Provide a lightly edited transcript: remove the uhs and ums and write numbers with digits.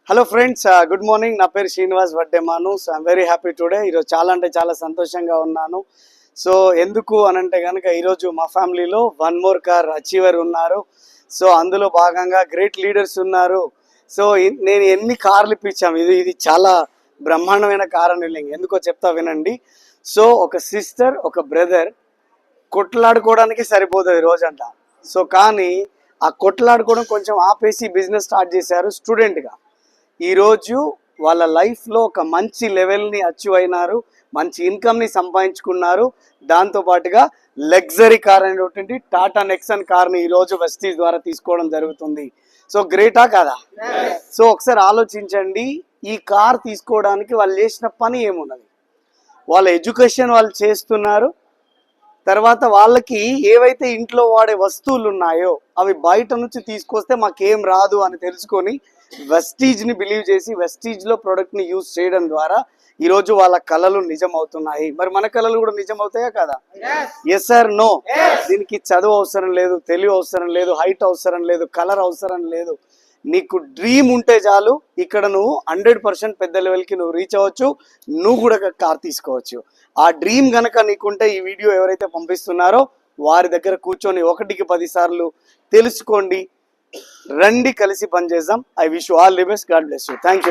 Hello friends, good morning. నా పేరు Srinivas Vaddemanu. So I'm very happy today. ఈరోజు చాలా అంటే చాలా సంతోషంగా ఉన్నాను. సో ఎందుకు అనంటే కనుక ఈరోజు మా ఫ్యామిలీలో వన్ మోర్ కార్ అచీవర్ ఉన్నారు. సో అందులో భాగంగా గ్రేట్ లీడర్స్ ఉన్నారు. సో నేను ఎన్ని కార్లు ఇప్పించాము, ఇది చాలా బ్రహ్మాండమైన కార్ అని ఎందుకో చెప్తా వినండి. సో ఒక సిస్టర్ ఒక బ్రదర్ కొట్లాడుకోవడానికి సరిపోతుంది రోజంతా. సో కానీ ఆ కొట్లాడుకోవడం కొంచెం ఆపేసి బిజినెస్ స్టార్ట్ చేశారు స్టూడెంట్గా. ఈరోజు వాళ్ళ లైఫ్లో ఒక మంచి లెవెల్ని అచీవ్ అయినారు, మంచి ఇన్కమ్ని సంపాదించుకున్నారు. దాంతోపాటుగా లగ్జరీ కార్ అనేటువంటి టాటా నెక్సన్ కార్ని ఈరోజు వెస్టీజ్ ద్వారా తీసుకోవడం జరుగుతుంది. సో గ్రేటా కాదా? సో ఒకసారి ఆలోచించండి, ఈ కార్ తీసుకోవడానికి వాళ్ళు చేసిన పని ఏమున్నది? వాళ్ళ ఎడ్యుకేషన్ వాళ్ళు చేస్తున్నారు. తర్వాత వాళ్ళకి ఏవైతే ఇంట్లో వాడే వస్తువులు ఉన్నాయో అవి బయట నుంచి తీసుకొస్తే మాకేం రాదు అని తెలుసుకొని వెస్టీజ్ని బిలీవ్ చేసి వెస్టీజ్లో ప్రోడక్ట్ని యూజ్ చేయడం ద్వారా ఈరోజు వాళ్ళ కళలు నిజం అవుతున్నాయి. మరి మన కళలు కూడా నిజం అవుతాయా కదా? Yes or no? దీనికి చదువు అవసరం లేదు, తెలివి అవసరం లేదు, హైట్ అవసరం లేదు, కలర్ అవసరం లేదు. నీకు డ్రీమ్ ఉంటే చాలు, ఇక్కడ నువ్వు 100% పెద్ద లెవెల్కి నువ్వు రీచ్ అవ్వచ్చు. నువ్వు కూడా కార్ తీసుకోవచ్చు. ఆ డ్రీమ్ గనక నీకుంటే ఈ వీడియో ఎవరైతే పంపిస్తున్నారో వారి దగ్గర కూర్చొని 1కి 10 సార్లు తెలుసుకోండి. రండి, కలిసి పనిచేద్దాం. I wish you all the best. God bless you. Thank you.